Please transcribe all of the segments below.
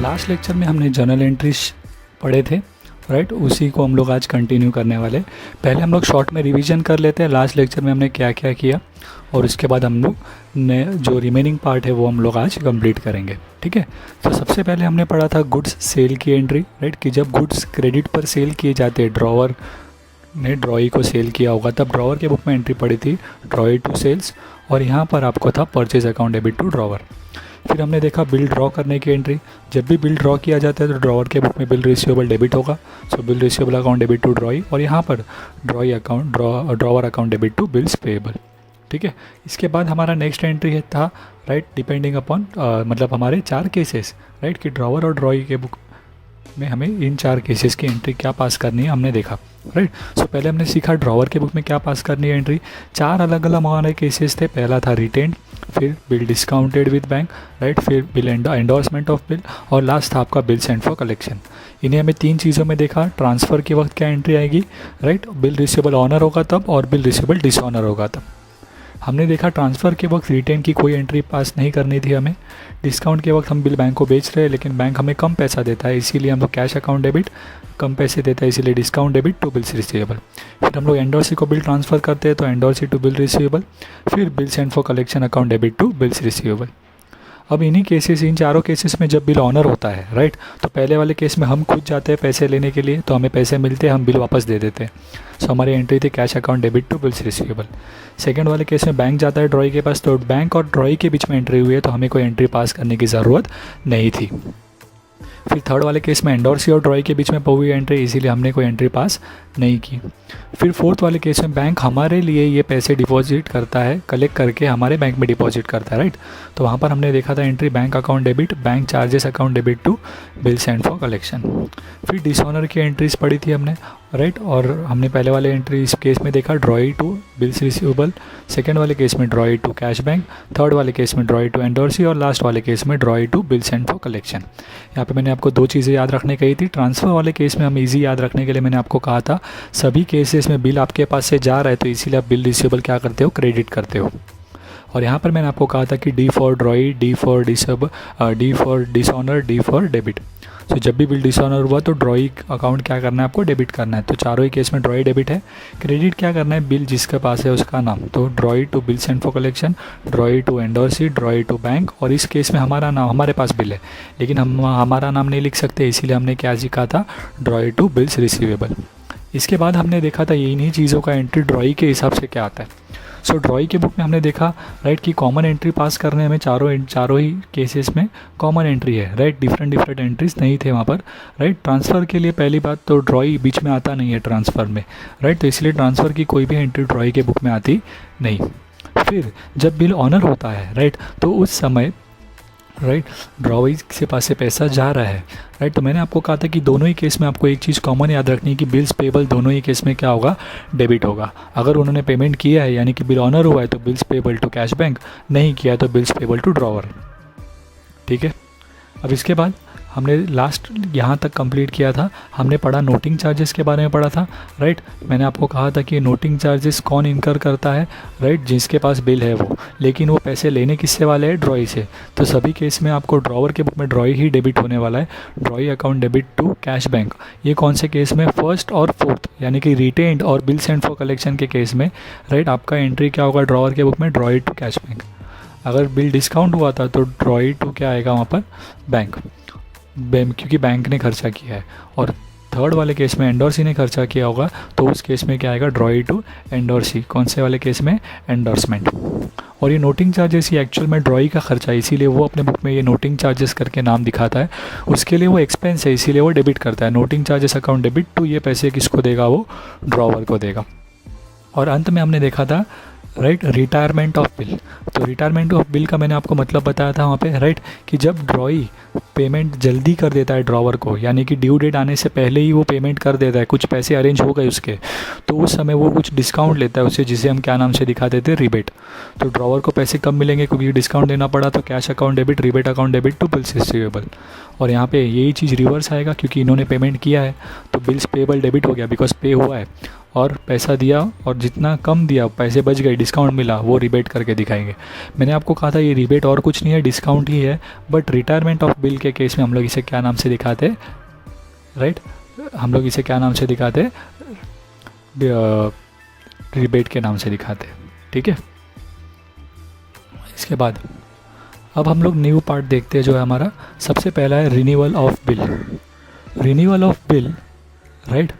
Last lecture में हमने journal entries पढ़े थे, राइट। उसी को हम लोग आज कंटिन्यू करने वाले। पहले हम लोग शॉर्ट में रिवीजन कर लेते हैं लास्ट लेक्चर में हमने क्या क्या किया, और उसके बाद हम लोग ने जो रिमेनिंग पार्ट है वो हम लोग आज कंप्लीट करेंगे, ठीक है। तो सबसे पहले हमने पढ़ा था गुड्स सेल की एंट्री, राइट, कि जब गुड्स क्रेडिट पर सेल किए जाते हैं, ड्रॉवर ने ड्रॉई को सेल किया होगा, तब ड्रॉवर के बुक में एंट्री पड़ी थी ड्रॉई टू सेल्स, और यहाँ पर आपको था purchase account debit to drawer. फिर हमने देखा बिल ड्रॉ करने की एंट्री। जब भी बिल ड्रॉ किया जाता है तो ड्रॉवर के बुक में बिल रिसीवेबल डेबिट होगा, so bill receivable account debit to drawee, और यहाँ पर drawee account drawer account debit to bills payable, ठीक है। इसके बाद हमारा नेक्स्ट एंट्री है था, राइट, डिपेंडिंग अपॉन मतलब हमारे 4 केसेस, राइट, कि ड्रॉवर और ड्रॉई के बुक में हमें इन 4 केसेस की एंट्री क्या पास करनी है हमने देखा, राइट। सो पहले हमने सीखा ड्रॉवर के बुक में क्या पास करनी है एंट्री। 4 अलग अलग हमारे केसेस थे। पहला था रिटेन्ड, फिर bill discounted with bank, right, फिर बिल एंडोर्समेंट ऑफ बिल, और लास्ट था आपका बिल सेंड फॉर कलेक्शन। इन्हें हमें 3 चीज़ों में देखा। ट्रांसफ़र के वक्त क्या एंट्री आएगी, राइट, बिल रिसीवेबल ऑनर होगा तब, और बिल रिसीवेबल डिसऑनर होगा तब। हमने देखा ट्रांसफ़र के वक्त रिटेन की कोई एंट्री पास नहीं करनी थी हमें। डिस्काउंट के वक्त हम बिल बैंक को बेच रहे हैं, लेकिन बैंक हमें कम पैसा देता है, इसीलिए हम लोग कैश अकाउंट डेबिट, कम पैसे देता है इसीलिए discount debit to bills receivable. फिर हम लोग एंडोर्सी को बिल ट्रांसफ़र करते हैं तो एंडोर्सी टू बिल रिसीवेबल, फिर bill send for collection account debit to bills receivable. अब इन्हीं केसेस, इन 4 केसेस में जब बिल ऑनर होता है, राइट, तो पहले वाले केस में हम खुद जाते हैं पैसे लेने के लिए, तो हमें पैसे मिलते हैं, हम बिल वापस दे देते हैं, सो हमारी एंट्री थी cash account debit to bills receivable. Second वाले केस में बैंक जाता है ड्रॉई के पास, तो बैंक और ड्रॉई के बीच में एंट्री हुई है, तो हमें कोई एंट्री पास करने की ज़रूरत नहीं थी। फिर थर्ड वाले केस में एंडोर्सी और ड्रॉई के बीच में हुई एंट्री, इसीलिए हमने कोई एंट्री पास नहीं की। फिर फोर्थ वाले केस में बैंक हमारे लिए ये पैसे डिपॉजिट करता है, कलेक्ट करके हमारे बैंक में डिपॉजिट करता है, राइट, तो वहाँ पर हमने देखा था entry bank account debit, bank charges account debit to bill send for collection. फिर डिसऑनर की एंट्रीज पढ़ी थी हमने, राइट, और हमने पहले वाले एंट्री इस केस में देखा drawee to bills receivable, second वाले केस में drawee to cash bank, third वाले केस में ड्रॉई टू एंडोर्सी, और लास्ट वाले केस में drawee to bill send for collection. यहाँ पे मैंने आपको 2 चीज़ें याद रखने कही थी। ट्रांसफ़र वाले केस में हम इजी याद रखने के लिए मैंने आपको कहा था सभी केसेस में बिल आपके पास से जा रहा है, तो इसीलिए आप बिल रिसीवेबल क्या करते हो, क्रेडिट करते हो। और यहाँ पर मैंने आपको कहा था कि D for ड्रॉई, D for dishonour, D for debit. तो जब भी बिल डिसऑनर हुआ तो ड्रॉई अकाउंट क्या करना है, आपको डेबिट करना है। तो चारों ही केस में ड्रॉई डेबिट है। क्रेडिट क्या करना है, बिल जिसके पास है उसका नाम, तो drawee to bill send for collection, drawee to endorsee, drawee to bank, और इस केस में हमारा नाम, हमारे पास बिल है लेकिन हम हमारा नाम नहीं लिख सकते, इसीलिए हमने क्या सीखा था, ड्रॉई टू बिल्स रिसीवेबल। इसके बाद हमने देखा था इन्हीं चीज़ों का एंट्री ड्रॉई के हिसाब से क्या आता है। सो ड्रॉई के बुक में हमने देखा, राइट, कि कॉमन एंट्री पास करने में चारों ही केसेस में कॉमन एंट्री है, राइट, डिफरेंट एंट्रीज नहीं थे वहाँ पर, राइट। ट्रांसफ़र के लिए पहली बात तो ड्रॉई बीच में आता नहीं है ट्रांसफ़र में, राइट, तो इसलिए ट्रांसफ़र की कोई भी एंट्री ड्रॉई के बुक में आती नहीं। फिर जब बिल ऑनर होता है, राइट, तो उस समय, राइट, ड्रॉई के पास से पैसा जा रहा है, राइट, तो मैंने आपको कहा था कि दोनों ही केस में आपको एक चीज़ कॉमन याद रखनी है कि बिल्स पेबल दोनों ही केस में क्या होगा, डेबिट होगा। अगर उन्होंने पेमेंट किया है यानी कि बिल ऑनर हुआ है तो bills payable to cash bank, नहीं किया तो बिल्स पेबल टू ड्रॉवर, ठीक है। अब इसके बाद हमने लास्ट यहाँ तक कंप्लीट किया था, हमने पढ़ा नोटिंग चार्जेस के बारे में पढ़ा था, राइट। मैंने आपको कहा था कि नोटिंग चार्जेस कौन इनकर करता है, राइट, जिसके पास बिल है वो, लेकिन वो पैसे लेने किससे वाले हैं, ड्रॉई से। तो सभी केस में आपको ड्रॉवर के बुक में ड्रॉई ही डेबिट होने वाला है, drawee account debit to cash bank. ये कौन से केस में, फर्स्ट और फोर्थ, यानी कि रिटेन्ड और बिल सेंड फॉर कलेक्शन के केस में, राइट, आपका एंट्री क्या होगा ड्रॉवर के बुक में, ड्रॉई टू कैश बैंक। अगर बिल डिस्काउंट हुआ था तो ड्रॉई टू क्या आएगा वहाँ पर, बैंक, क्योंकि बैंक ने खर्चा किया है। और थर्ड वाले केस में एंडोर्सी ने खर्चा किया होगा, तो उस केस में क्या आएगा, ड्रॉई टू एंडोर्सी। कौन से वाले केस में, एंडोर्समेंट। और ये नोटिंग चार्जेस ये एक्चुअल में ड्रॉई का खर्चा है, इसीलिए वो अपने बुक में ये नोटिंग चार्जेस करके नाम दिखाता है। उसके लिए वो एक्सपेंस है, इसीलिए वो डेबिट करता है। Noting charges account debit to, ये पैसे किसको देगा, वो ड्रॉवर को देगा। और अंत में हमने देखा था, राइट, रिटायरमेंट ऑफ बिल। तो रिटायरमेंट ऑफ बिल का मैंने आपको मतलब बताया था वहाँ पे, राइट, कि जब ड्रॉई पेमेंट जल्दी कर देता है ड्रॉवर को, यानी कि ड्यू डेट आने से पहले ही वो पेमेंट कर देता है, कुछ पैसे अरेंज हो गए उसके, तो उस समय वो कुछ डिस्काउंट लेता है उससे, जिसे हम क्या नाम से दिखा देते हैं, रिबेट। तो ड्रॉवर को पैसे कम मिलेंगे क्योंकि डिस्काउंट देना पड़ा, तो cash account debit, rebate account debit to bills receivable. और यहाँ पे यही चीज़ रिवर्स आएगा, क्योंकि इन्होंने पेमेंट किया है तो बिल्स पेएबल डेबिट हो गया, बिकॉज पे हुआ है, और पैसा दिया और जितना कम दिया पैसे बच गए, डिस्काउंट मिला, वो रिबेट करके दिखाएंगे। मैंने आपको कहा था ये रिबेट और कुछ नहीं है, डिस्काउंट ही है। बट रिटायरमेंट ऑफ बिल के केस में हम लोग इसे क्या नाम से दिखाते हैं, राइट, हम लोग इसे क्या नाम से दिखाते हैं, रिबेट के नाम से दिखाते हैं। ठीक है, इसके बाद अब हम लोग न्यू पार्ट देखते हैं जो है हमारा। सबसे पहला है renewal of bill. Renewal of bill, right,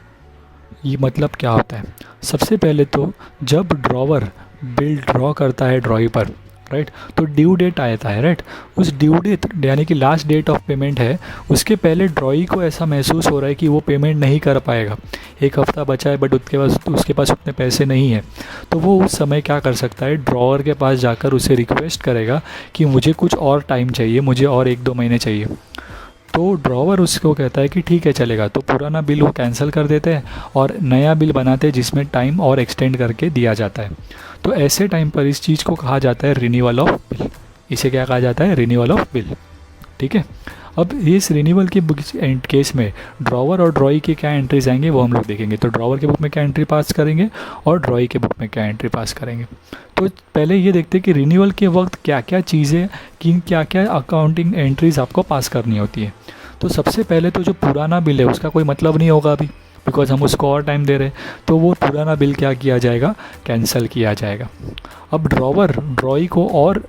ये मतलब क्या होता है। सबसे पहले तो जब ड्रॉवर बिल ड्रॉ करता है ड्रॉई पर, राइट, तो ड्यू डेट आता है, राइट, उस ड्यू डेट यानी कि लास्ट डेट ऑफ पेमेंट है, उसके पहले ड्रॉई को ऐसा महसूस हो रहा है कि वो पेमेंट नहीं कर पाएगा, एक हफ़्ता बचा है बट उसके पास उतने पैसे नहीं है, तो वो उस समय क्या कर सकता है, ड्रॉवर के पास जाकर उसे रिक्वेस्ट करेगा कि मुझे कुछ और टाइम चाहिए, मुझे और 1-2 महीने चाहिए। तो ड्रॉवर उसको कहता है कि ठीक है चलेगा, तो पुराना बिल वो कैंसिल कर देते हैं और नया बिल बनाते हैं जिसमें टाइम और एक्सटेंड करके दिया जाता है। तो ऐसे टाइम पर इस चीज़ को कहा जाता है रिन्यूअल ऑफ बिल। इसे क्या कहा जाता है, रिन्यूअल ऑफ बिल। ठीक है, अब इस रिन्यूअल के केस में ड्रॉवर और ड्रॉई के क्या एंट्रीज आएंगे वो हम लोग देखेंगे। तो ड्रॉवर के बुक में क्या एंट्री पास करेंगे और ड्रॉई के बुक में क्या एंट्री पास करेंगे। तो पहले ये देखते हैं कि रिन्यूअल के वक्त क्या क्या चीज़ें, क्या क्या अकाउंटिंग एंट्रीज आपको पास करनी होती है। तो सबसे पहले तो जो पुराना बिल है उसका कोई मतलब नहीं होगा अभी, बिकॉज हम उसको और टाइम दे रहे हैं, तो वो पुराना बिल क्या किया जाएगा, कैंसिल किया जाएगा। अब ड्रॉवर ड्रॉई को और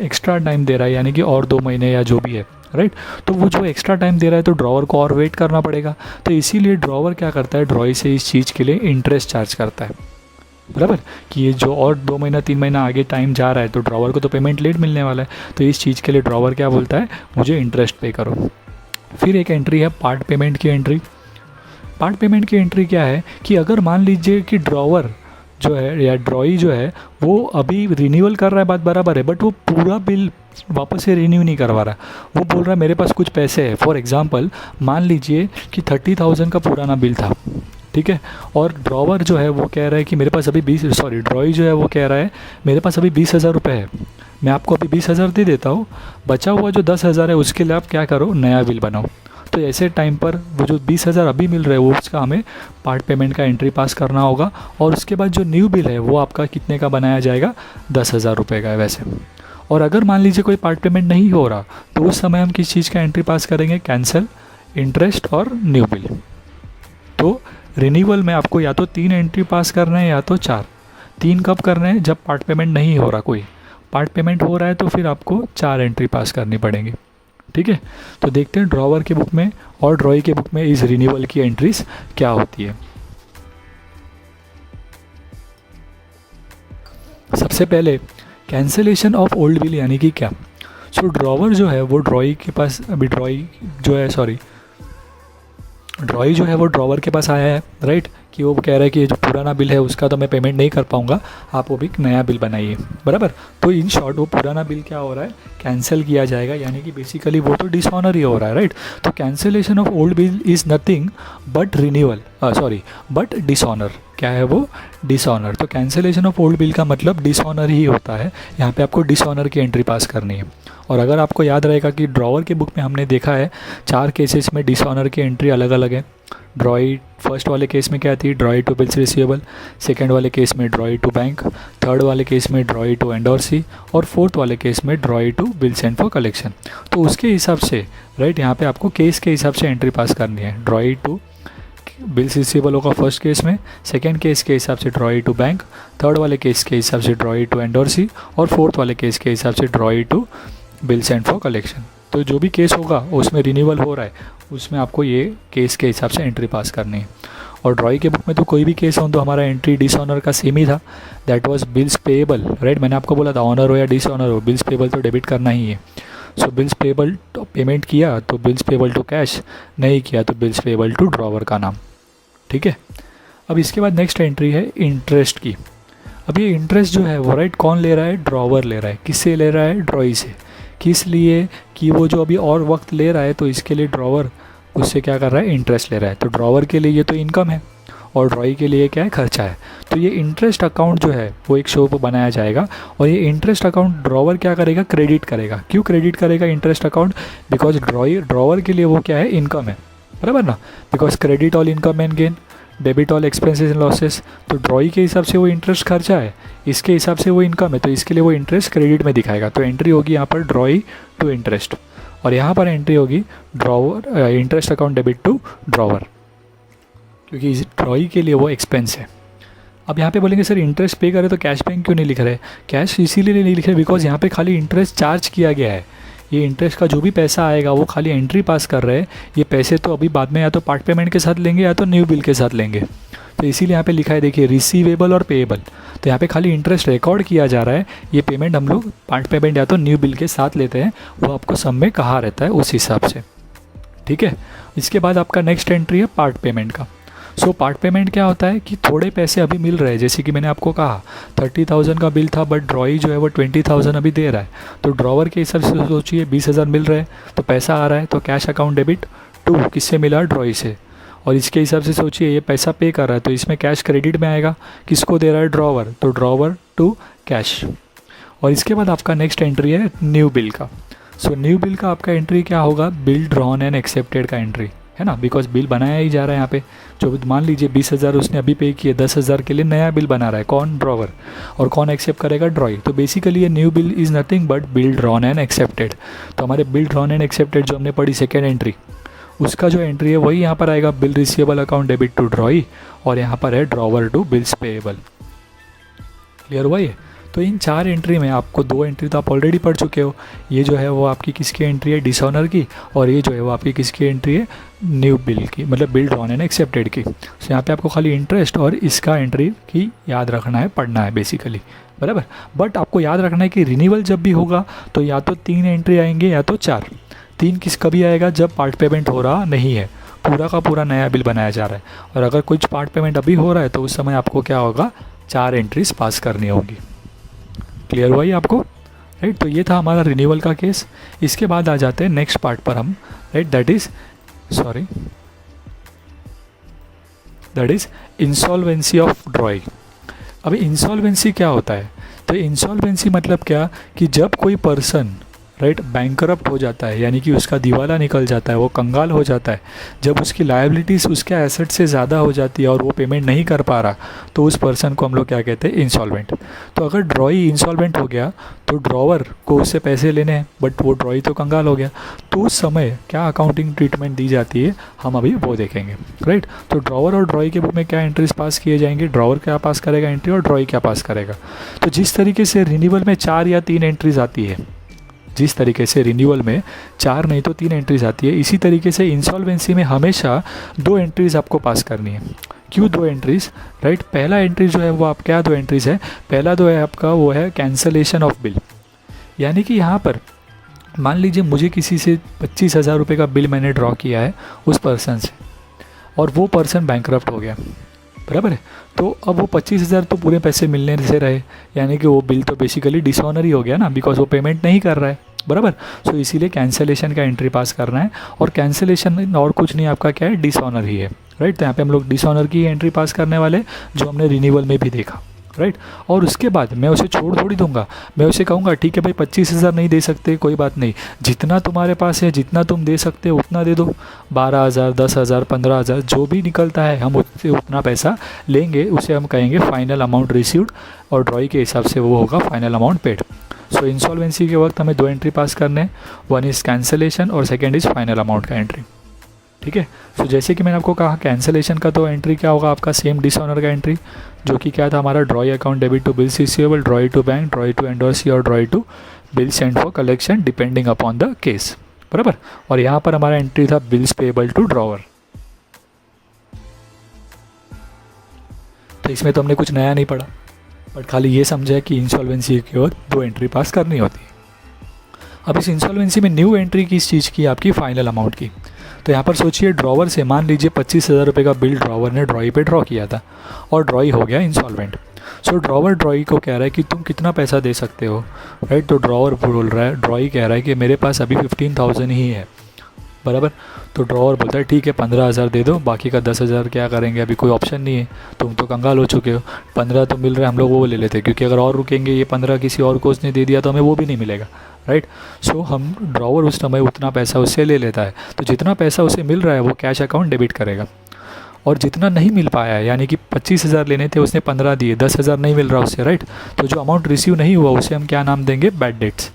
एक्स्ट्रा टाइम दे रहा है, यानी कि और 2 महीने या जो भी है, राइट, तो वो जो एक्स्ट्रा टाइम दे रहा है तो ड्रॉवर को और वेट करना पड़ेगा। तो इसीलिए ड्रॉवर क्या करता है, ड्रॉई से इस चीज़ के लिए इंटरेस्ट चार्ज करता है, बराबर, कि ये जो और 2 महीना 3 महीना आगे टाइम जा रहा है तो ड्रॉवर को तो पेमेंट लेट मिलने वाला है, तो इस चीज़ के लिए ड्रॉवर क्या बोलता है, मुझे इंटरेस्ट पे करो। फिर एक एंट्री है पार्ट पेमेंट की एंट्री। पार्ट पेमेंट की एंट्री क्या है कि अगर मान लीजिए कि ड्रॉवर जो है या ड्रॉई जो है वो अभी रिन्यूअल कर रहा है, बात बराबर है, बट वो पूरा बिल वापस से रिन्यू नहीं करवा रहा, वो बोल रहा है मेरे पास कुछ पैसे हैं। फॉर एग्जांपल मान लीजिए कि 30,000 का पुराना बिल था, ठीक है, और ड्रॉवर जो है वो कह रहा है कि मेरे पास अभी ड्रॉई जो है वो कह रहा है मेरे पास अभी 20,000 रुपये है, मैं आपको अभी 20,000 दे देता हूँ, बचा हुआ जो 10,000 है उसके लिए आप क्या करो, नया बिल बनाओ। तो ऐसे टाइम पर वो जो 20,000 अभी मिल रहा है वो उसका हमें पार्ट पेमेंट का एंट्री पास करना होगा, और उसके बाद जो न्यू बिल है वो आपका कितने का बनाया जाएगा, 10,000 रुपये का है वैसे। और अगर मान लीजिए कोई पार्ट पेमेंट नहीं हो रहा तो उस समय हम किस चीज़ का एंट्री पास करेंगे, कैंसिल, इंटरेस्ट और न्यू बिल। तो रिन्यूअल में आपको या तो 3 एंट्री पास करना है या तो 4। 3 कब करना है, जब पार्ट पेमेंट नहीं हो रहा, कोई पार्ट पेमेंट हो रहा है तो फिर आपको 4 एंट्री पास करनी पड़ेंगी। ठीक है, तो देखते हैं ड्रॉवर के बुक में और ड्रॉई के बुक में इस रिन्यूअल की एंट्रीज क्या होती है। सबसे पहले कैंसिलेशन ऑफ ओल्ड बिल यानी कि क्या। सो ड्रॉवर जो है वो ड्रॉई के पास, अभी ड्रॉई जो है वो ड्रॉवर के पास आया है, राइट, कि वो कह रहा है कि ये जो पुराना बिल है उसका तो मैं पेमेंट नहीं कर पाऊंगा, आप वो भी नया बिल बनाइए, बराबर। तो इन शॉर्ट वो पुराना बिल क्या हो रहा है, कैंसिल किया जाएगा, यानी कि बेसिकली वो तो डिसऑनर ही हो रहा है, राइट। तो cancellation of old bill is nothing but but dishonour. क्या है वो, डिसऑनर। तो कैंसिलेशन ऑफ ओल्ड बिल का मतलब डिसऑनर ही होता है, यहाँ पे आपको डिसऑनर की एंट्री पास करनी है। और अगर आपको याद रहेगा कि ड्रॉवर के बुक में हमने देखा है 4 केसेस में डिसऑनर की एंट्री अलग अलग है। ड्रॉई फर्स्ट वाले केस में क्या थी, drawee to bills receivable, second वाले केस में ड्रॉई टू बैंक, थर्ड वाले केस में ड्रॉई टू एंडोर्सी, और फोर्थ वाले केस में drawee to bill send for collection. तो उसके हिसाब से, राइट, यहाँ पे आपको केस के हिसाब से एंट्री पास करनी है। ड्रॉई टू बिल्स रिसीवेबल होगा फर्स्ट केस में, सेकेंड केस के हिसाब से ड्रॉई टू बैंक, थर्ड वाले केस के हिसाब से ड्रॉई टू एंडोर्सी, और फोर्थ वाले केस के हिसाब से ड्रॉई to bill send for collection. तो जो भी केस होगा उसमें रिन्यूअल हो रहा है उसमें आपको ये केस के हिसाब से एंट्री पास करनी है। और ड्रॉई के बुक में तो कोई भी केस हो तो हमारा एंट्री डिसऑनर का सेम ही था, that was bills payable, right. मैंने आपको बोला था ऑनर हो या डिसऑनर हो, बिल्स पेएबल तो डेबिट करना ही है। सो बिल्स पेएबल तो पेमेंट किया तो बिल्स पेएबल टू कैश, नहीं किया तो बिल्स पेएबल टू ड्रॉवर का नाम। ठीक है, अब इसके बाद नेक्स्ट एंट्री है इंटरेस्ट की। अब ये इंटरेस्ट जो है वो, राइट, कौन ले रहा है, ड्रॉवर ले रहा है। किससे ले रहा है, ड्रॉई से। किस लिए, कि वो जो अभी और वक्त ले रहा है तो इसके लिए ड्रॉवर उससे क्या कर रहा है, इंटरेस्ट ले रहा है। तो ड्रॉवर के लिए ये तो इनकम है और ड्रॉई के लिए क्या है, खर्चा है। तो ये इंटरेस्ट अकाउंट जो है वो एक शो पर बनाया जाएगा, और ये इंटरेस्ट अकाउंट ड्रॉवर क्या करेगा, क्रेडिट करेगा। क्यों क्रेडिट करेगा इंटरेस्ट अकाउंट, बिकॉज ड्रॉवर के लिए वो क्या है, इनकम है, बराबर ना, because credit all income and gain. Debit all expenses and losses, तो ड्रॉई के हिसाब से वो इंटरेस्ट खर्चा है, इसके हिसाब से वो इनकम है, तो इसके लिए वो इंटरेस्ट क्रेडिट में दिखाएगा। तो एंट्री होगी यहाँ पर ड्रॉई टू इंटरेस्ट, और यहाँ पर एंट्री होगी drawer interest account debit to drawer, क्योंकि ड्रॉई के लिए वो एक्सपेंस है। अब यहाँ पे बोलेंगे सर इंटरेस्ट पे करे तो कैश बैंक क्यों नहीं लिख रहे? कैश इसीलिए नहीं लिख रहे बिकॉज यहाँ पे खाली इंटरेस्ट चार्ज किया गया है। ये इंटरेस्ट का जो भी पैसा आएगा वो खाली एंट्री पास कर रहे हैं। ये पैसे तो अभी बाद में या तो पार्ट पेमेंट के साथ लेंगे या तो न्यू बिल के साथ लेंगे। तो इसीलिए यहाँ पे लिखा है, देखिए रिसीवेबल और पेएबल। तो यहाँ पे खाली इंटरेस्ट रिकॉर्ड किया जा रहा है, ये पेमेंट हम लोग पार्ट पेमेंट या तो न्यू बिल के साथ लेते हैं, वो आपको सब में कहा रहता है उस हिसाब से, ठीक है। इसके बाद आपका नेक्स्ट एंट्री है पार्ट पेमेंट का। सो पार्ट पेमेंट क्या होता है कि थोड़े पैसे अभी मिल रहे हैं, जैसे कि मैंने आपको कहा 30,000 का बिल था बट ड्रॉई जो है वो 20,000 अभी दे रहा है। तो ड्रॉवर के हिसाब से सोचिए 20,000 मिल रहे हैं तो पैसा आ रहा है, तो कैश अकाउंट डेबिट टू किससे मिला? ड्रॉई से। और इसके हिसाब से सोचिए ये पैसा पे कर रहा है तो इसमें कैश क्रेडिट में आएगा, किसको दे रहा है? ड्रॉवर, तो ड्रॉवर टू कैश। और इसके बाद आपका नेक्स्ट एंट्री है न्यू बिल का। सो न्यू बिल का आपका एंट्री क्या होगा? बिल ड्रॉन एंड एक्सेप्टेड का एंट्री है ना, बिकॉज बिल बनाया ही जा रहा है यहाँ पे। जो मान लीजिए 20,000 उसने अभी पे किए, 10,000 के लिए नया बिल बना रहा है, कौन? ड्रॉवर। और कौन एक्सेप्ट करेगा? ड्रॉई। तो बेसिकली ये new bill is nothing but bill drawn and accepted. तो हमारे बिल ड्रॉन एंड एक्सेप्टेड जो हमने पढ़ी सेकेंड एंट्री, उसका जो एंट्री है वही यहाँ पर आएगा, bill receivable account debit to drawee, और यहाँ पर है drawer to bills payable. Clear हुआ ये? तो इन 4 एंट्री में आपको 2 एंट्री तो आप ऑलरेडी पढ़ चुके हो। ये जो है वो आपकी किसकी एंट्री है? डिसऑनर की, और ये जो है वो आपकी किसकी एंट्री है? न्यू बिल की, मतलब बिल ड्रॉन एंड एक्सेप्टेड की। तो यहाँ पे आपको खाली इंटरेस्ट और इसका एंट्री की याद रखना है, पढ़ना है बेसिकली, बराबर। बट आपको याद रखना है कि रिन्यूअल जब भी होगा तो या तो 3 एंट्री आएंगे या तो 4। 3 किस कभी आएगा? जब पार्ट पेमेंट हो रहा नहीं है, पूरा का पूरा नया बिल बनाया जा रहा है। और अगर कुछ पार्ट पेमेंट अभी हो रहा है तो उस समय आपको क्या होगा? 4 एंट्रीज पास करनी होगी। क्लियर हुआ ये आपको? राइट। तो ये था हमारा रिन्यूअल का केस। इसके बाद आ जाते हैं नेक्स्ट पार्ट पर हम, right, that is insolvency of ड्रॉई। अभी इंसॉल्वेंसी क्या होता है? तो इंसॉल्वेंसी मतलब क्या कि जब कोई पर्सन राइट बैंकरप्ट हो जाता है, यानी कि उसका दिवाला निकल जाता है, वो कंगाल हो जाता है, जब उसकी लायबिलिटीज़ उसके एसेट से ज़्यादा हो जाती है और वो पेमेंट नहीं कर पा रहा, तो उस पर्सन को हम लोग क्या कहते हैं? इंसॉल्वेंट। तो अगर ड्रॉई इंसॉल्वेंट हो गया तो ड्रॉवर को उससे पैसे लेने हैं, बट वो ड्रॉई तो कंगाल हो गया, तो उस समय क्या अकाउंटिंग ट्रीटमेंट दी जाती है हम अभी वो देखेंगे, राइट। तो ड्रॉवर और ड्रॉई के बुक में क्या एंट्रीज पास किए जाएंगे? ड्रॉवर क्या पास करेगा एंट्री और ड्रॉई क्या पास करेगा। तो जिस तरीके से रिन्यूअल में 4 या 3 एंट्रीज आती है, जिस तरीके से रिन्यूअल में 4 नहीं तो 3 एंट्रीज आती है, इसी तरीके से इंसॉल्वेंसी में हमेशा 2 एंट्रीज आपको पास करनी है। क्यों 2 एंट्रीज? राइट। पहला एंट्री जो है वो आप क्या 2 एंट्रीज है? पहला जो है आपका वो है कैंसलेशन ऑफ बिल, यानी कि यहाँ पर मान लीजिए मुझे किसी से 25,000 रुपये का बिल मैंने ड्रॉ किया है उस पर्सन से, और वो पर्सन बैंकरप्ट हो गया, बराबर है। तो अब वो 25,000 तो पूरे पैसे मिलने से रहे, यानी कि वो बिल तो बेसिकली डिसऑनर ही हो गया ना, बिकॉज वो पेमेंट नहीं कर रहा है, बराबर। सो इसीलिए कैंसलेशन का एंट्री पास करना है, और कैंसलेशन और कुछ नहीं, आपका क्या है? डिसऑनर ही है, राइट। तो यहाँ पे हम लोग डिसऑनर की एंट्री पास करने वाले, जो हमने रिन्यूअल में भी देखा, राइट। और उसके बाद मैं उसे छोड़ थोड़ी दूंगा, मैं उसे कहूँगा ठीक है भाई 25,000 नहीं दे सकते, कोई बात नहीं, जितना तुम्हारे पास है, जितना तुम दे सकते हो उतना दे दो, 12,000, 10,000, 15,000 जो भी निकलता है हम उससे उतना पैसा लेंगे, उसे हम कहेंगे फाइनल अमाउंट रिसीव्ड, और ड्रॉई के हिसाब से वो होगा फाइनल अमाउंट पेड। सो इंसॉल्वेंसी के वक्त हमें 2 एंट्री पास करने हैं, 1 इज़ कैंसलेशन और सेकेंड इज़ फाइनल अमाउंट का एंट्री, ठीक है। सो जैसे कि मैंने आपको कहा कैंसलेशन का तो एंट्री क्या होगा आपका? सेम डिसऑनर का एंट्री, जो कि क्या था हमारा? Drawee account debit to bills receivable, drawee to bank, drawee to endorsee और drawee to bill send for collection depending upon the case, बराबर। और यहाँ पर हमारा एंट्री था बिल्स पेएबल टू ड्रॉवर। तो इसमें तो हमने कुछ नया नहीं पढ़ा, बट खाली ये समझा कि इंसॉल्वेंसी की ओर 2 एंट्री पास करनी होती है। अब इस इंसॉल्वेंसी में न्यू एंट्री किस चीज़ की? आपकी फाइनल अमाउंट की। तो यहाँ पर सोचिए ड्रॉवर से मान लीजिए 25,000 रुपये का बिल ड्रॉवर ने ड्रॉई पे ड्रॉ किया था, और ड्रॉई हो गया इंसॉल्वेंट। सो ड्रॉवर ड्रॉई को कह रहा है कि तुम कितना पैसा दे सकते हो, राइट। तो ड्रॉवर बोल रहा है, ड्रॉई कह रहा है कि मेरे पास अभी 15,000 ही है, बराबर। तो ड्रॉवर बोलता है ठीक है 15,000 दे दो, बाकी का 10,000 क्या करेंगे, अभी कोई ऑप्शन नहीं है, तुम तो कंगाल हो चुके हो, 15 तो मिल रहा है, हम लोग वो ले लेते हैं, क्योंकि अगर और रुकेंगे ये 15 किसी और को उसने दे दिया तो हमें वो भी नहीं मिलेगा, राइट। सो हम ड्रॉवर उस समय उतना पैसा उससे ले लेता है, तो जितना पैसा उसे मिल रहा है वो कैश अकाउंट डेबिट करेगा। और जितना नहीं मिल पाया है, यानी कि 25,000 लेने थे उसने 15 दिए, 10,000 नहीं मिल रहा उससे, राइट। तो जो अमाउंट रिसीव नहीं हुआ उसे हम क्या नाम देंगे, बैड डेट्स।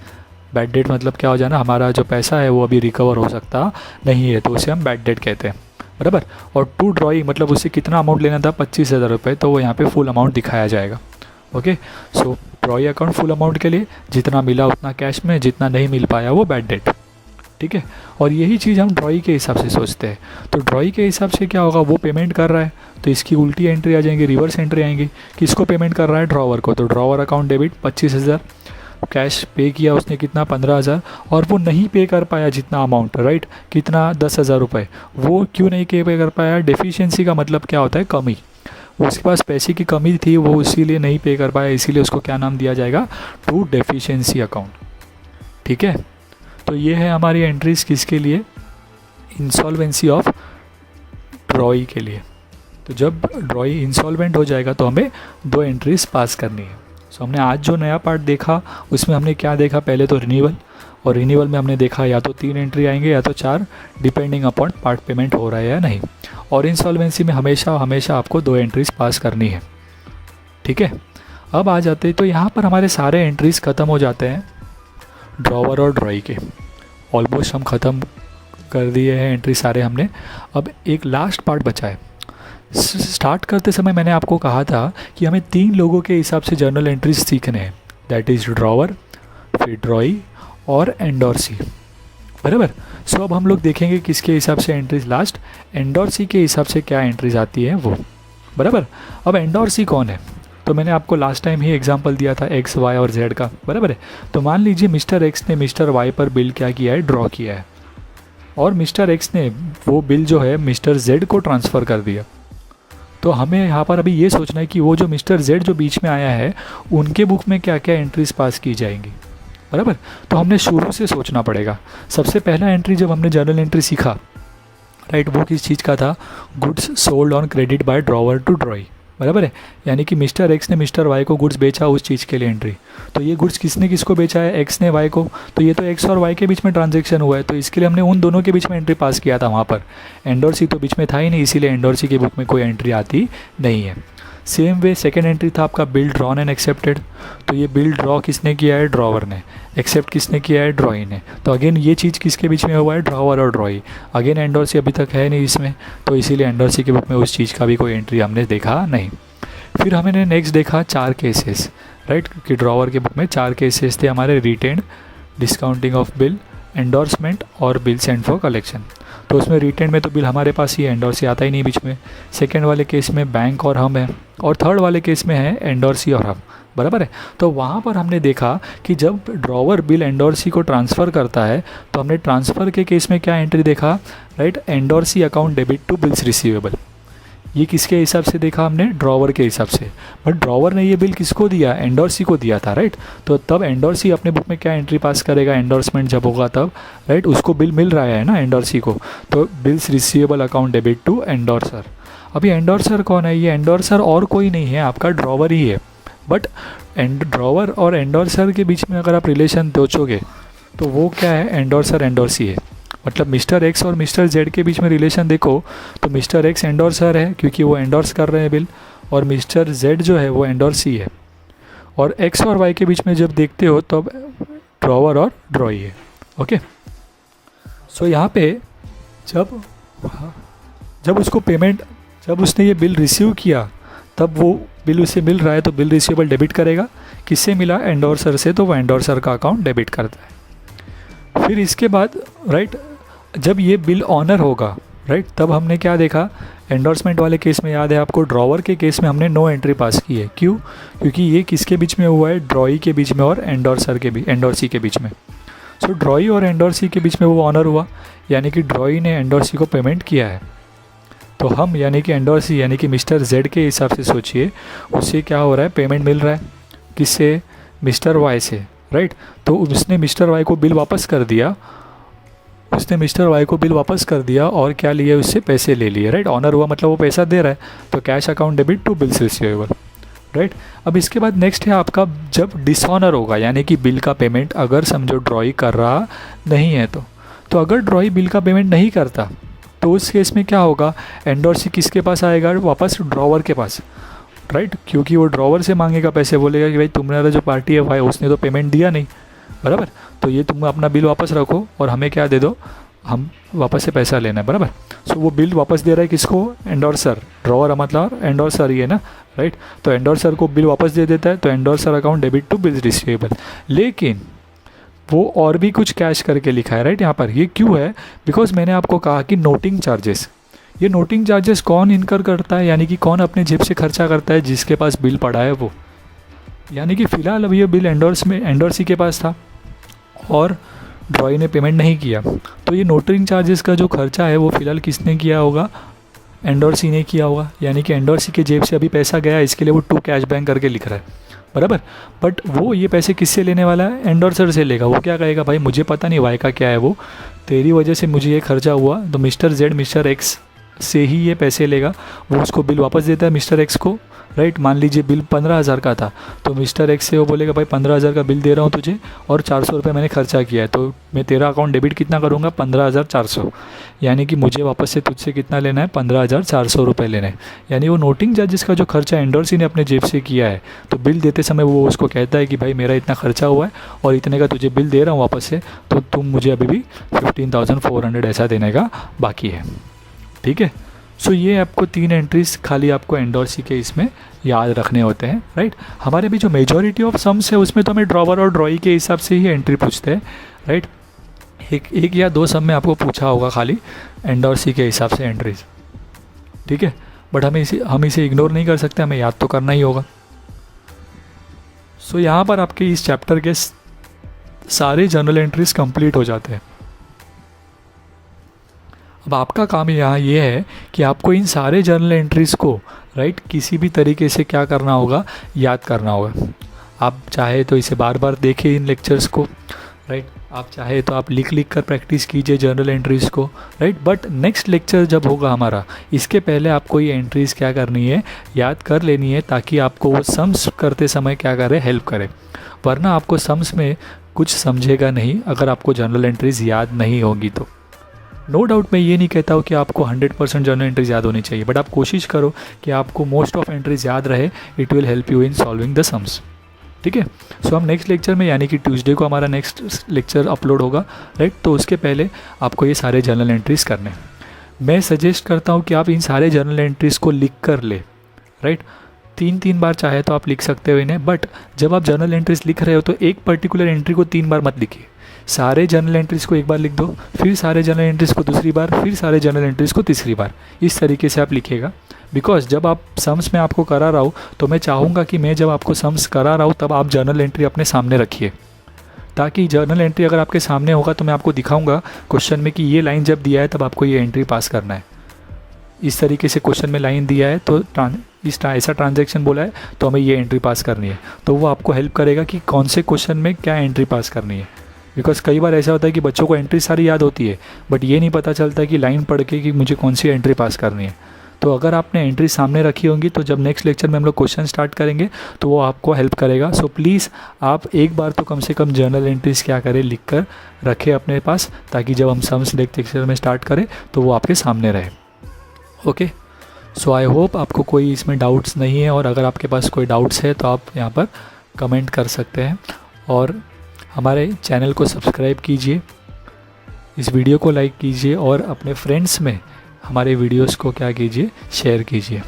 बैड डेट मतलब क्या हो जाना, हमारा जो पैसा है वो अभी रिकवर हो सकता नहीं है, तो उसे हम बैड डेट कहते हैं, बराबर। और टू ड्रॉई मतलब उससे कितना अमाउंट लेना था, 25,000 रुपये, तो वो यहाँ पे फुल अमाउंट दिखाया जाएगा। ओके, सो ड्रॉई अकाउंट फुल अमाउंट के लिए, जितना मिला उतना कैश में, जितना नहीं मिल पाया वो बैड डेट, ठीक है। और यही चीज़ हम ड्रॉई के हिसाब से सोचते हैं। तो ड्रॉई के हिसाब से क्या होगा, वो पेमेंट कर रहा है तो इसकी उल्टी एंट्री आ जाएंगी, रिवर्स एंट्री आएंगी। किसको पेमेंट कर रहा है, ड्रॉवर को, तो ड्रॉवर अकाउंट डेबिट 25,000, कैश पे किया उसने कितना, 15,000, और वो नहीं पे कर पाया जितना अमाउंट, राइट, कितना, 10,000 रुपये। वो क्यों नहीं पे कर पाया, डेफिशिएंसी का मतलब क्या होता है, कमी, उसके पास पैसे की कमी थी, वो इसीलिए नहीं पे कर पाया, इसीलिए उसको क्या नाम दिया जाएगा, टू डेफिशिएंसी अकाउंट, ठीक है। तो ये है हमारी एंट्रीज किसके लिए, इंसॉल्वेंसी ऑफ ड्रॉई के लिए। तो जब ड्रॉई इंसॉल्वेंट हो जाएगा तो हमें 2 एंट्रीज पास करनी है। सो हमने आज जो नया पार्ट देखा उसमें हमने क्या देखा, पहले तो रिन्यूअल, और रिन्यूअल में हमने देखा या तो 3 एंट्री आएंगे या तो 4, डिपेंडिंग अपॉन पार्ट पेमेंट हो रहा है या नहीं। और इंसॉल्वेंसी में हमेशा हमेशा आपको 2 एंट्रीज पास करनी है, ठीक है। अब आ जाते हैं, तो यहाँ पर हमारे सारे एंट्रीज ख़त्म हो जाते हैं ड्रॉवर और ड्रॉई के, ऑलमोस्ट हम ख़त्म कर दिए हैं एंट्री सारे हमने। अब एक लास्ट पार्ट बचा है। स्टार्ट करते समय मैंने आपको कहा था कि हमें 3 लोगों के हिसाब से जर्नल एंट्रीज सीखने हैं, दैट इज़ ड्रॉवर, फिर ड्रॉई और एंडोर्सी, बराबर। सो अब हम लोग देखेंगे किसके हिसाब से एंट्रीज, लास्ट एंडोर्सी के हिसाब से क्या एंट्रीज आती है वो, बराबर। अब एंडोर्सी कौन है, तो मैंने आपको लास्ट टाइम ही एग्जांपल दिया था एक्स, वाई और जेड का, बराबर है। तो मान लीजिए मिस्टर एक्स ने मिस्टर वाई पर बिल क्या किया है, ड्रॉ किया है, और मिस्टर एक्स ने वो बिल जो है मिस्टर जेड को ट्रांसफ़र कर दिया। तो हमें यहाँ पर अभी ये सोचना है कि वो जो मिस्टर जेड जो बीच में आया है उनके बुक में क्या क्या एंट्रीज पास की जाएंगी, बराबर। तो हमने शुरू से सोचना पड़ेगा। सबसे पहला एंट्री जब हमने जर्नल एंट्री सीखा, राइट, वो किस चीज़ का था, goods sold on credit by drawer to drawee, बराबर है। यानी कि मिस्टर एक्स ने मिस्टर वाई को गुड्स बेचा, उस चीज़ के लिए एंट्री। तो ये गुड्स किसने किसको बेचा है, एक्स ने वाई को, तो ये तो एक्स और वाई के बीच में ट्रांजैक्शन हुआ है, तो इसके लिए हमने उन दोनों के बीच में एंट्री पास किया था वहाँ पर। एंडोर्सी तो बीच में था ही नहीं, इसीलिए एंडोर्सी की बुक में कोई एंट्री आती नहीं है। सेम वे सेकेंड एंट्री था आपका बिल ड्रॉन एंड एक्सेप्टेड। तो ये बिल ड्रॉ किसने किया है, ड्रॉवर ने, एक्सेप्ट किसने किया है, ड्रॉई ने। तो अगेन ये चीज़ किसके बीच में हुआ है, ड्रॉवर और ड्रॉई। अगेन एंडोर्सी अभी तक है नहीं इसमें, तो इसीलिए एंडोर्सी की बुक में उस चीज़ का भी कोई एंट्री हमने देखा नहीं। फिर हमने नेक्स्ट देखा 4 केसेस, राइट, क्योंकि ड्रॉवर के बुक में 4 केसेस थे हमारे, retained, discounting of bill, endorsement और बिल सेंड फॉर कलेक्शन। तो उसमें रिटेन्ड में तो बिल हमारे पास ही है, एंडोर्सी आता ही नहीं बीच में। सेकेंड वाले केस में बैंक और हम है, और थर्ड वाले केस में है एंडोर्सी और हम, बराबर है। तो वहाँ पर हमने देखा कि जब ड्रॉवर बिल एंडोर्सी को ट्रांसफ़र करता है तो हमने ट्रांसफ़र के केस में क्या एंट्री देखा, right, endorsee account debit to bills receivable. ये किसके हिसाब से देखा हमने, ड्रॉवर के हिसाब से। बट ड्रॉवर ने ये बिल किसको दिया, एंडोर्सी को दिया था, राइट। तो तब एंडोर्सी अपने बुक में क्या एंट्री पास करेगा, एंडोर्समेंट जब होगा तब, राइट, उसको बिल मिल रहा है ना एंडोर्सी को, तो bills receivable account debit to endorser. अभी एंडोर्सर कौन है, ये एंडोर्सर और कोई नहीं है, आपका ड्रॉवर ही है। बट ड्रॉवर और एंडोर्सर के बीच में अगर आप रिलेशन सोचोगे तो वो क्या है, एंडोर्सर एंडोर्सी है। मतलब मिस्टर एक्स और मिस्टर जेड के बीच में रिलेशन देखो तो मिस्टर एक्स एंडोर्सर है क्योंकि वो एंडोर्स कर रहे हैं बिल, और मिस्टर जेड जो है वो एंडोर्सी है। और एक्स और वाई के बीच में जब देखते हो तब ड्रॉवर और ड्रॉई है, ओके। सो यहाँ पे जब उसको पेमेंट, जब उसने ये बिल रिसीव किया तब वो बिल उसे मिल रहा है तो बिल रिसीवेबल डेबिट करेगा। किससे मिला, एंडोर्सर से, तो वो एंडोर्सर का अकाउंट डेबिट करता है। फिर इसके बाद, राइट, जब ये बिल ऑनर होगा, राइट, तब हमने क्या देखा, एंडोर्समेंट वाले केस में याद है आपको, ड्रॉवर के केस में हमने नो एंट्री पास की है। क्यों, क्योंकि ये किसके बीच में हुआ है, ड्रॉई के बीच में और एंडोर्सर के बीच, एंडोर्सी के बीच में। सो ड्रॉई और एंडोर्सी के बीच में वो ऑनर हुआ, यानी कि ड्रॉई ने एंडोर्सी को पेमेंट किया है। तो हम यानी कि एंडोर्सी यानी कि मिस्टर जेड के हिसाब से सोचिए, उससे क्या हो रहा है, पेमेंट मिल रहा है किससे, मिस्टर वाई से, राइट। तो उसने मिस्टर वाई को बिल वापस कर दिया, उसने मिस्टर वाई को बिल वापस कर दिया और क्या लिया, उससे पैसे ले लिए, राइट। ऑनर हुआ मतलब वो पैसा दे रहा है, तो cash account debit to bills receivable, right. अब इसके बाद नेक्स्ट है आपका जब डिसऑनर होगा, यानी कि बिल का पेमेंट अगर समझो ड्रॉई कर रहा नहीं है तो अगर ड्रॉई बिल का पेमेंट नहीं करता तो उस केस में क्या होगा, एंडोर्सी किसके पास आएगा, वापस ड्रॉवर के पास, राइट, क्योंकि वो ड्रॉवर से मांगेगा पैसे, बोलेगा कि भाई तुम्हारा जो पार्टी है भाई उसने तो पेमेंट दिया नहीं, बराबर, तो ये तुम अपना बिल वापस रखो और हमें क्या दे दो, हम वापस से पैसा लेना है, बराबर। सो वो बिल वापस दे रहा है किसको, एंडोर्सर, ड्रॉवर मतलब एंडोर्सर ही है ना, राइट, तो एंडोर्सर को बिल वापस दे देता है, तो endorser account debit to bills receivable. लेकिन वो और भी कुछ कैश करके लिखा है, राइट, यहाँ पर ये क्यों है, बिकॉज मैंने आपको कहा कि नोटिंग चार्जेस, ये नोटिंग चार्जेस कौन इनकर करता है, यानी कि कौन अपने जेब से खर्चा करता है, जिसके पास बिल पड़ा है वो, यानी कि फ़िलहाल अब ये बिल एंडोर्सी के पास था और ड्रॉई ने पेमेंट नहीं किया, तो ये नोटरिंग चार्जेस का जो खर्चा है वो फ़िलहाल किसने किया होगा, एंडोर्सी ने किया होगा, यानी कि एंडोर्सी के जेब से अभी पैसा गया, इसके लिए वो टू कैश बैंक करके लिख रहा है, बराबर। बट वो ये पैसे किससे लेने वाला है, एंडोर्सर से लेगा। वो क्या कहेगा, भाई मुझे पता नहीं वाई का क्या है, वो तेरी वजह से मुझे ये खर्चा हुआ, तो मिस्टर जेड मिस्टर एक्स से ही ये पैसे लेगा, वो उसको बिल वापस देता है मिस्टर एक्स को, राइट। मान लीजिए बिल 15,000 का था, तो मिस्टर एक्स से वो बोलेगा भाई 15,000 का बिल दे रहा हूँ तुझे और 400 रुपये मैंने खर्चा किया है, तो मैं तेरा अकाउंट डेबिट कितना करूँगा, 15,400, यानी कि मुझे वापस से तुझसे कितना लेना है, 15,400 रुपये लेना है। यानी वो नोटिंग चार्जेस का जो खर्चा एंडोर्सी ने अपने जेब से किया है, तो बिल देते समय वो उसको कहता है कि भाई मेरा इतना खर्चा हुआ है और इतने का तुझे बिल दे रहा हूँ वापस से, तो तुम मुझे अभी भी 15,400 ऐसा देने का बाकी है, ठीक है। सो ये आपको 3 एंट्रीज खाली आपको एंडोर्सी के इसमें याद रखने होते हैं, राइट। हमारे भी जो मेजॉरिटी ऑफ सम्स है उसमें तो हमें ड्रॉवर और ड्रॉई के हिसाब से ही एंट्री पूछते हैं, राइट। एक या दो सम में आपको पूछा होगा खाली एंडोर्सी के हिसाब से एंट्रीज, ठीक है, बट हम इसे इग्नोर नहीं कर सकते, हमें याद तो करना ही होगा। सो यहाँ पर आपके इस चैप्टर के सारे जर्नल एंट्रीज कंप्लीट हो जाते हैं। अब आपका काम यहाँ ये है कि आपको इन सारे जर्नल एंट्रीज़ को, राइट, किसी भी तरीके से क्या करना होगा, याद करना होगा। आप चाहे तो इसे बार बार देखें इन लेक्चर्स को, राइट, आप चाहे तो आप लिख कर प्रैक्टिस कीजिए जर्नल एंट्रीज़ को, राइट। बट नेक्स्ट लेक्चर जब होगा हमारा, इसके पहले आपको ये एंट्रीज़ क्या करनी है, याद कर लेनी है, ताकि आपको वो सम्स करते समय क्या करे, हेल्प करे। वरना आपको सम्स में कुछ समझेगा नहीं अगर आपको जर्नल एंट्रीज़ याद नहीं होगी तो। नो डाउट मैं ये नहीं कहता हूँ कि आपको 100% जर्नल एंट्रीज याद होनी चाहिए, बट आप कोशिश करो कि आपको मोस्ट ऑफ एंट्रीज याद रहे, it will help you in solving the sums, ठीक है। सो हम नेक्स्ट लेक्चर में, यानी कि ट्यूसडे को हमारा नेक्स्ट लेक्चर अपलोड होगा, राइट, तो उसके पहले आपको ये सारे जर्नल एंट्रीज करने। मैं सजेस्ट करता हूँ कि आप इन सारे जर्नल एंट्रीज को लिख कर ले, राइट, 3 बार चाहे तो आप लिख सकते हो इन्हें, बट जब आप जर्नल एंट्रीज लिख रहे हो तो एक पर्टिकुलर एंट्री को 3 बार मत लिखिए। सारे जर्नल एंट्रीज़ को एक बार लिख दो, फिर सारे जर्नल एंट्रीज़ को दूसरी बार, फिर सारे जर्नल एंट्रीज़ को तीसरी बार, इस तरीके से आप लिखिएगा। बिकॉज जब आप सम्स में आपको करा रहा हूँ, तो मैं चाहूँगा कि मैं जब आपको सम्स करा रहा हूँ तब आप जर्नल एंट्री अपने सामने रखिए, ताकि जर्नल एंट्री अगर आपके सामने होगा तो मैं आपको दिखाऊँगा क्वेश्चन में कि ये लाइन जब दिया है तब आपको ये एंट्री पास करना है। इस तरीके से क्वेश्चन में लाइन दिया है तो ऐसा ट्रांजैक्शन बोला है तो हमें ये एंट्री पास करनी है, तो वो आपको हेल्प करेगा कि कौन से क्वेश्चन में क्या एंट्री पास करनी है। बिकॉज़ कई बार ऐसा होता है कि बच्चों को एंट्री सारी याद होती है, बट ये नहीं पता चलता कि लाइन पढ़ के कि मुझे कौन सी एंट्री पास करनी है। तो अगर आपने एंट्री सामने रखी होंगी तो जब नेक्स्ट लेक्चर में हम लोग क्वेश्चन स्टार्ट करेंगे तो वो आपको हेल्प करेगा। सो प्लीज़ आप एक बार तो कम से कम जर्नल एंट्रीज़ क्या करें, लिख कर रखें अपने पास, ताकि जब हम सम्स नेक्स्ट लेक्चर में स्टार्ट करें तो वो आपके सामने रहे। ओके, सो आई होप आपको कोई इसमें डाउट्स नहीं है, और अगर आपके पास कोई डाउट्स है तो आप यहाँ पर कमेंट कर सकते हैं, और हमारे चैनल को सब्सक्राइब कीजिए, इस वीडियो को लाइक कीजिए, और अपने फ्रेंड्स में हमारे वीडियोस को क्या कीजिए, शेयर कीजिए।